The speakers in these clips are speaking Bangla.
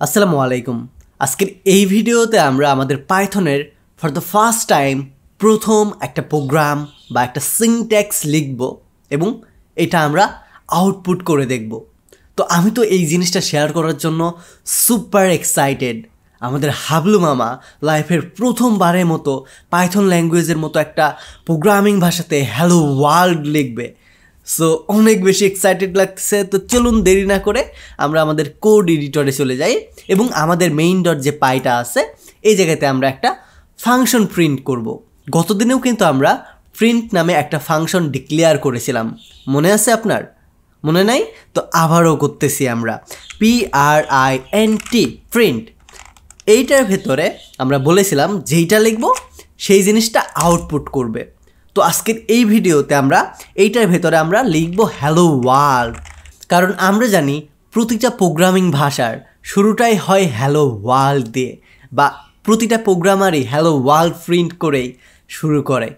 আসসালামু আলাইকুম। আজকের এই ভিডিওতে আমরা আমাদের পাইথনের ফর দ্য ফার্স্ট টাইম প্রথম একটা প্রোগ্রাম বা একটা সিনট্যাক্স লিখব এবং এটা আমরা আউটপুট করে দেখব। তো আমি তো এই জিনিসটা শেয়ার করার জন্য সুপার এক্সাইটেড। আমাদের হাবলু মামা লাইফের প্রথমবারের মতো পাইথন ল্যাঙ্গুয়েজের মতো একটা প্রোগ্রামিং ভাষাতে হ্যালো ওয়ার্ল্ড লিখবে। সো অনেক বেশি এক্সাইটেড লাগছে। তো চলুন দেরি না করে আমরা আমাদের কোড এডিটরে চলে যাই এবং আমাদের মেইন ডট যে পাইটা আছে এই জায়গাতে আমরা একটা ফাংশন প্রিন্ট করব। গতদিনেও কিন্তু আমরা প্রিন্ট নামে একটা ফাংশন ডিক্লেয়ার করেছিলাম, মনে আছে আপনার? মনে নাই? তো আবারও করতেছি আমরা PRINT প্রিন্ট। এইটার ভেতরে আমরা বলেছিলাম যেইটা লিখব সেই জিনিসটা আউটপুট করবে। তো আজকের এই ভিডিওতে আমরা এইটার ভেতরে আমরা লিখব হ্যালো ওয়ার্ল্ড, কারণ আমরা জানি প্রতিটা প্রোগ্রামিং ভাষার শুরুটাই হয় হ্যালো ওয়ার্ল্ড দিয়ে, বা প্রতিটা প্রোগ্রামারই হ্যালো ওয়ার্ল্ড প্রিন্ট করেই শুরু করে,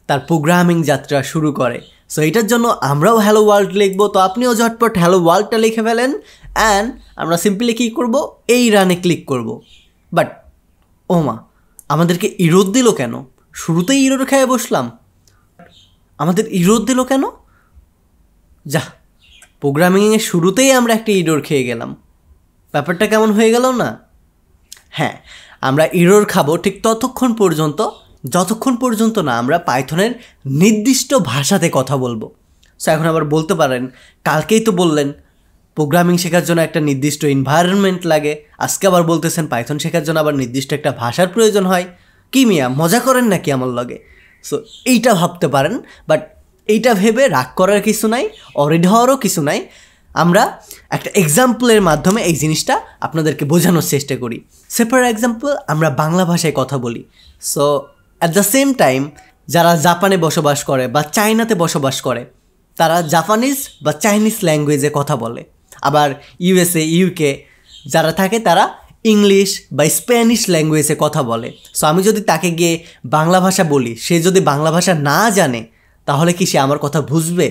তার প্রোগ্রামিং যাত্রা শুরু করে। সো এটার জন্য আমরাও হ্যালো ওয়ার্ল্ড লিখব। তো আপনিও ঝটপট হ্যালো ওয়ার্ল্ডটা লিখে ফেলেন অ্যান্ড আমরা সিম্পলি কী করব, এই রানে ক্লিক করব। বাট ওমা, আমাদেরকে ইরোর দিল কেন? শুরুতেই ইরোর খেয়ে বসলাম, আমাদের ইরোর দিল কেন? যা, প্রোগ্রামিংয়ের শুরুতেই আমরা একটা ইরোর খেয়ে গেলাম। ব্যাপারটা কেমন হয়ে গেল না? হ্যাঁ, আমরা ইরোর খাবো ঠিক যতক্ষণ পর্যন্ত না আমরা পাইথনের নির্দিষ্ট ভাষাতে কথা বলবো। সো এখন আবার বলতে পারেন, কালকেই তো বললেন প্রোগ্রামিং শেখার জন্য একটা নির্দিষ্ট এনভায়রনমেন্ট লাগে, আজকে আবার বলতেছেন পাইথন শেখার জন্য আবার নির্দিষ্ট একটা ভাষার প্রয়োজন হয়। কি মিয়া, মজা করেন নাকি আমার লগে? সো এইটা ভাবতে পারেন, বাট এইটা ভেবে রাগ করার কিছু নাই, অরিড হওয়ারও কিছু নাই। আমরা একটা এক্সাম্পলের মাধ্যমে এই জিনিসটা আপনাদেরকে বোঝানোর চেষ্টা করি। ফর এক্সাম্পল, আমরা বাংলা ভাষায় কথা বলি। So at the same time যারা জাপানে বসবাস করে বা চায়নাতে বসবাস করে তারা জাপানিজ বা চাইনিজ ল্যাঙ্গুয়েজে কথা বলে। আবার USA, UK যারা থাকে তারা ইংলিশ বা স্প্যানিশ ল্যাঙ্গুয়েজে কথা বলে। সো আমি যদি তাকে গিয়ে বাংলা ভাষা বলি, সে যদি বাংলা ভাষা না জানে তাহলে কি সে আমার কথা বুঝবে?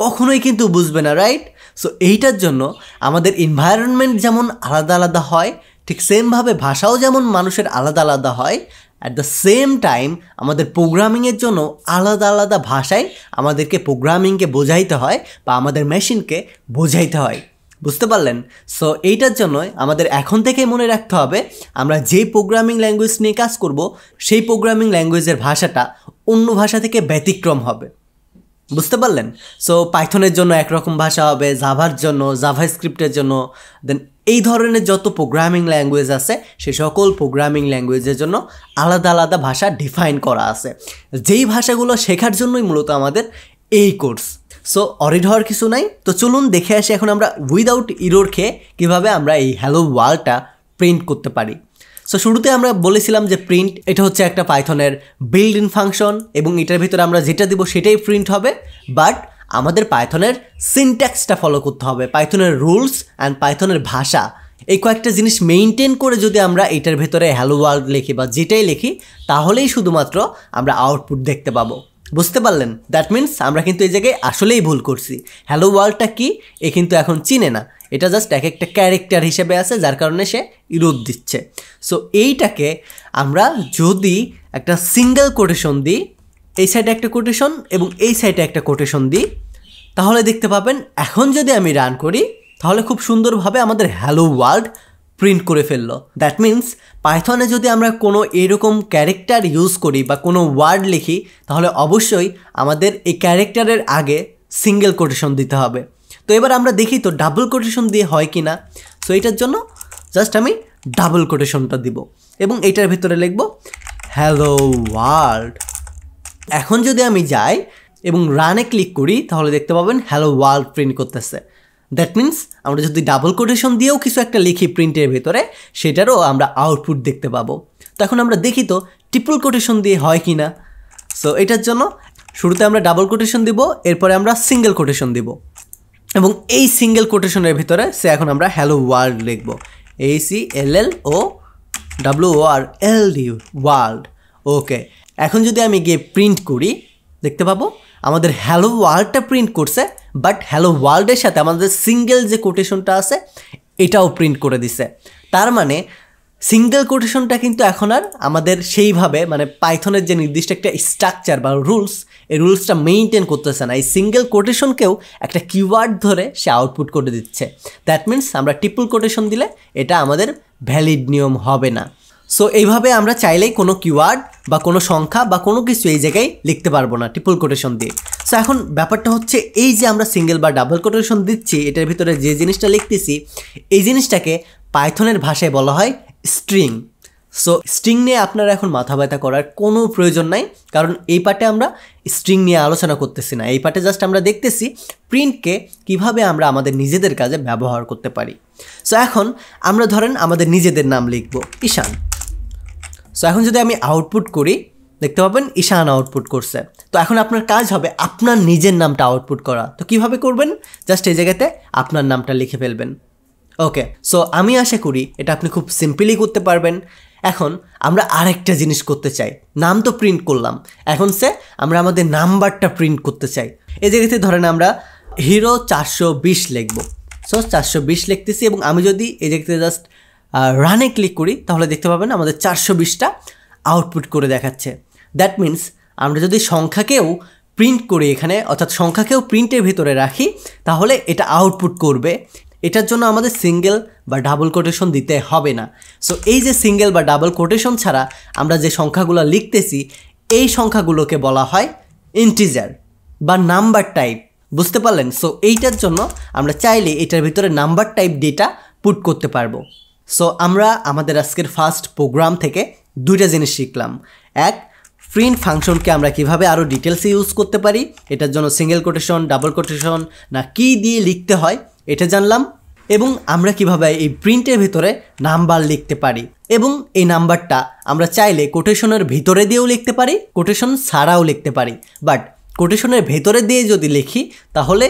কখনোই কিন্তু বুঝবে না, রাইট? সো এইটার জন্য আমাদের এনভায়রনমেন্ট যেমন আলাদা আলাদা হয়, ঠিক সেমভাবে ভাষাও যেমন মানুষের আলাদা আলাদা হয়, অ্যাট দ্য সেম টাইম আমাদের প্রোগ্রামিংয়ের জন্য আলাদা আলাদা ভাষায় আমাদেরকে প্রোগ্রামিংকে বোঝাইতে হয় বা আমাদের মেশিনকে বোঝাইতে হয়। বুঝতে পারলেন? সো এইটার জন্যই আমাদের এখন থেকেই মনে রাখতে হবে, আমরা যেই প্রোগ্রামিং ল্যাঙ্গুয়েজ নিয়ে কাজ করব সেই প্রোগ্রামিং ল্যাঙ্গুয়েজের ভাষাটা অন্য ভাষা থেকে ব্যতিক্রম হবে। বুঝতে পারলেন? সো পাইথনের জন্য একরকম ভাষা হবে, জাভার জন্য, জাভাস্ক্রিপ্টের জন্য, দেন এই ধরনের যত প্রোগ্রামিং ল্যাঙ্গুয়েজ আছে সে সকল প্রোগ্রামিং ল্যাঙ্গুয়েজের জন্য আলাদা আলাদা ভাষা ডিফাইন করা আছে, যেই ভাষাগুলো শেখার জন্যই মূলত আমাদের এই কোর্স। সো অরিড হওয়ার কিছু নাই। তো চলুন দেখে আসি এখন আমরা উইদাউট ইরোর খেয়ে কীভাবে আমরা এই হ্যালো ওয়ার্ল্ডটা প্রিন্ট করতে পারি। সো শুরুতে আমরা বলেছিলাম যে প্রিন্ট এটা হচ্ছে একটা পাইথনের বিল্ড ইন ফাংশন এবং এটার ভিতরে আমরা যেটা দিব সেটাই প্রিন্ট হবে। বাট আমাদের পাইথনের সিনট্যাক্সটা ফলো করতে হবে, পাইথনের রুলস অ্যান্ড পাইথনের ভাষা, এই কয়েকটা জিনিস মেইনটেন করে যদি আমরা এটার ভেতরে হ্যালো ওয়ার্ল্ড লিখি বা যেটাই লিখি তাহলেই শুধুমাত্র আমরা আউটপুট দেখতে পাবো। বুঝতে পারলেন? দ্যাট মিনস আমরা কিন্তু এই জায়গায় আসলেই ভুল করছি। হ্যালো ওয়ার্ল্ডটা কি এ কিন্তু এখন চিনে না, এটা জাস্ট এক একটা ক্যারেক্টার হিসেবে আছে যার কারণে সে ইরোর দিচ্ছে। সো এইটাকে আমরা যদি একটা সিঙ্গেল কোটেশন দিই, এই সাইডে একটা কোটেশন এবং এই সাইডে একটা কোটেশন দিই, তাহলে দেখতে পাবেন এখন যদি আমি রান করি তাহলে খুব সুন্দরভাবে আমাদের হ্যালো ওয়ার্ল্ড প্রিন্ট করে ফেললো। দ্যাট মিন্স পাইথনে যদি আমরা কোনো এরকম ক্যারেক্টার ইউজ করি বা কোনো ওয়ার্ড লিখি তাহলে অবশ্যই আমাদের এই ক্যারেক্টারের আগে সিঙ্গেল কোটেশন দিতে হবে। তো এবার আমরা দেখি তো ডাবল কোটেশন দিয়ে হয় কি না। সো এটার জন্য জাস্ট আমি ডাবল কোটেশনটা দিব এবং এটার ভিতরে লিখব হ্যালো ওয়ার্ল্ড। এখন যদি আমি যাই এবং রানে ক্লিক করি তাহলে দেখতে পাবেন হ্যালো ওয়ার্ল্ড প্রিন্ট করতেছে। দ্যাট মিন্স আমরা যদি ডাবল কোটেশন দিয়েও কিছু একটা লিখি প্রিন্টের ভেতরে সেটারও আমরা আউটপুট দেখতে পাবো। তো এখন আমরা দেখি তো ট্রিপল কোটেশন দিয়ে হয় কি না। সো এটার জন্য শুরুতে আমরা ডাবল কোটেশন দিব, এরপরে আমরা সিঙ্গেল কোটেশন দিব এবং এই সিঙ্গেল কোটেশনের ভিতরে এখন আমরা হ্যালো ওয়ার্ল্ড লিখব, ACLLOWORLD ওয়ার্ল্ড। ওকে, এখন যদি আমি গিয়ে প্রিন্ট করি দেখতে পাবো আমাদের হ্যালো ওয়ার্ল্ডটা প্রিন্ট করছে, বাট হ্যালো ওয়ার্ল্ডের সাথে আমাদের সিঙ্গেল যে কোটেশনটা আছে এটাও প্রিন্ট করে দিছে। তার মানে সিঙ্গেল কোটেশনটা কিন্তু এখন আর আমাদের সেইভাবে মানে পাইথনের যে নির্দিষ্ট একটা স্ট্রাকচার বা রুলস, এই রুলসটা মেইনটেন করতেছে না। এই সিঙ্গেল কোটেশনকেও একটা কিওয়ার্ড ধরে সে আউটপুট করে দিচ্ছে। দ্যাট মিনস আমরা ট্রিপল কোটেশন দিলে এটা আমাদের ভ্যালিড নিয়ম হবে না। সো এইভাবে আমরা চাইলেই কোনো কিওয়ার্ড বা কোনো সংখ্যা বা কোনো কিছু এই জায়গায় লিখতে পারবো না ট্রিপল কোটেশন দিয়ে। সো এখন ব্যাপারটা হচ্ছে এই যে আমরা সিঙ্গেল বা ডাবল কোটেশন দিচ্ছি, এটার ভিতরে যে জিনিসটা লিখতেছি এই জিনিসটাকে পাইথনের ভাষায় বলা হয় স্ট্রিং। সো স্ট্রিং নিয়ে আপনারা এখন মাথা ব্যথা করার কোনো প্রয়োজন নাই, কারণ এই পার্টে আমরা স্ট্রিং নিয়ে আলোচনা করতেছি না। এই পার্টে জাস্ট আমরা দেখতেছি প্রিন্টকে কিভাবে আমরা আমাদের নিজেদের কাজে ব্যবহার করতে পারি। সো এখন আমরা ধরেন আমাদের নিজেদের নাম লিখব ঈশান। সো এখন যদি আমি আউটপুট করি দেখতে পাবেন ঈশান আউটপুট করছে। তো এখন আপনার কাজ হবে আপনার নিজের নামটা আউটপুট করা। তো কিভাবে করবেন? জাস্ট এই জায়গাতে আপনার নামটা লিখে ফেলবেন। ওকে, সো আমি আশা করি এটা আপনি খুব সিম্পলি করতে পারবেন। এখন আমরা আরেকটা জিনিস করতে চাই। নাম তো প্রিন্ট করলাম, এখন আমরা আমাদের নাম্বারটা প্রিন্ট করতে চাই। এই জায়গাতে ধরেন আমরা হিরো 420 লিখব। সো 420 লিখতেছি এবং আমি যদি এই জায়গাতে জাস্ট রানে ক্লিক করি তাহলে দেখতে পাবেন আমাদের 420টা আউটপুট করে দেখাচ্ছে। দ্যাট মিনস আমরা যদি সংখ্যাকেও প্রিন্ট করি এখানে, অর্থাৎ সংখ্যাকেও প্রিন্টের ভিতরে রাখি, তাহলে এটা আউটপুট করবে। এটার জন্য আমাদের সিঙ্গেল বা ডাবল কোটেশন দিতে হবে না। সো এই যে সিঙ্গেল বা ডাবল কোটেশন ছাড়া আমরা যে সংখ্যাগুলো লিখতেছি এই সংখ্যাগুলোকে বলা হয় ইন্টিজার বা নাম্বার টাইপ। বুঝতে পারলেন? সো এইটার জন্য আমরা চাইলে এটার ভিতরে নাম্বার টাইপ ডেটা পুট করতে পারবো। সো আমরা আমাদের আজকের ফার্স্ট প্রোগ্রাম থেকে দুইটা জিনিস শিখলাম। এক, প্রিন্ট ফাংশনকে আমরা কিভাবে আরও ডিটেলসে ইউজ করতে পারি, এটার জন্য সিঙ্গেল কোটেশন, ডাবল কোটেশন না কি দিয়ে লিখতে হয় এটা জানলাম। এবং আমরা কিভাবে এই প্রিন্টের ভিতরে নাম্বার লিখতে পারি, এবং এই নাম্বারটা আমরা চাইলে কোটেশনের ভিতরে দিয়েও লিখতে পারি, কোটেশন ছাড়াও লিখতে পারি। বাট কোটেশনের ভেতরে দিয়ে যদি লিখি তাহলে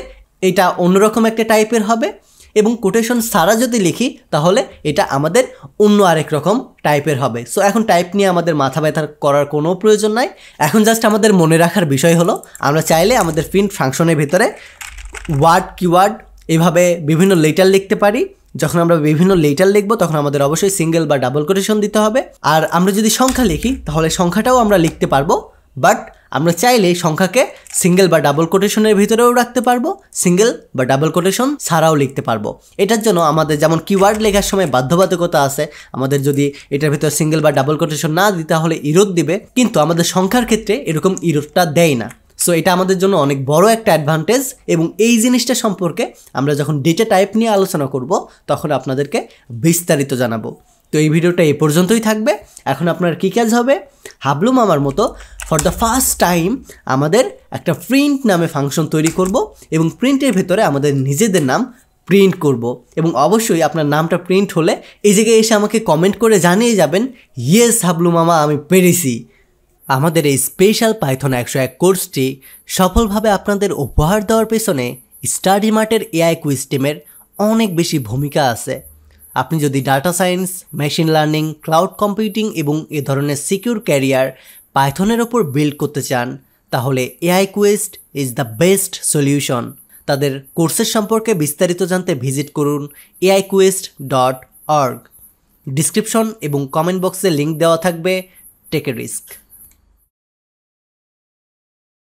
এটা অন্যরকম একটা টাইপের হবে, এবং কোটেশন ছাড়া যদি লিখি তাহলে এটা আমাদের অন্য আরেক রকম টাইপের হবে। সো এখন টাইপ নিয়ে আমাদের মাথা ব্যথা করার কোনো প্রয়োজন নাই। এখন জাস্ট আমাদের মনে রাখার বিষয় হলো আমরা চাইলে আমাদের প্রিন্ট ফাংশনের ভিতরে ওয়ার্ড, কিওয়ার্ড এভাবে বিভিন্ন লেটার লিখতে পারি। যখন আমরা বিভিন্ন লেটার লিখবো তখন আমাদের অবশ্যই সিঙ্গেল বা ডাবল কোটেশন দিতে হবে। আর আমরা যদি সংখ্যা লিখি তাহলে সংখ্যাটাও আমরা লিখতে পারবো, বাট আমরা চাইলে সংখ্যাকে সিঙ্গেল বা ডাবল কোটেশনের ভিতরেও রাখতে পারবো, সিঙ্গেল বা ডাবল কোটেশন ছাড়াও লিখতে পারবো। এটার জন্য আমাদের যেমন কিওয়ার্ড লেখার সময় বাধ্যবাধকতা আছে, আমাদের যদি এটার ভিতরে সিঙ্গেল বা ডাবল কোটেশন না দিই তাহলে ইরোর দিবে, কিন্তু আমাদের সংখ্যার ক্ষেত্রে এরকম ইরোরটা দেয় না। সো এটা আমাদের জন্য অনেক বড় একটা অ্যাডভান্টেজ, এবং এই জিনিসটা সম্পর্কে আমরা যখন ডেটা টাইপ নিয়ে আলোচনা করব তখন আপনাদেরকে বিস্তারিত জানাবো। তো এই ভিডিওটা এই পর্যন্তই থাকবে। এখন আপনার কী কাজ হবে? হাবলু মামার মতো ফর দ্য ফার্স্ট টাইম আমাদের একটা প্রিন্ট নামে ফাংশন তৈরি করব, এবং প্রিন্টের ভেতরে আমাদের নিজেদের নাম প্রিন্ট করব। এবং অবশ্যই আপনার নামটা প্রিন্ট হলে এই জায়গায় এসে আমাকে কমেন্ট করে জানিয়ে যাবেন, ইয়েস হাবলু মামা আমি পেরেছি। আমাদের এই স্পেশাল পাইথন 101 কোর্সটি সফলভাবে আপনাদের উপহার দেওয়ার পেছনে স্টাডি মার্টের এআই কুইজ টিমের অনেক বেশি ভূমিকা আছে। আপনি যদি data science, machine learning, cloud computing এবং এ ধরনের সিকিউর ক্যারিয়ার পাইথনের ওপর বিল্ড করতে চান তাহলে AI Quest is the best solution. তাদের কোর্সের সম্পর্কে বিস্তারিত জানতে ভিজিট করুন aiquest.org। ডিসক্রিপশন এবং কমেন্ট বক্সে লিঙ্ক দেওয়া থাকবে। Take a risk.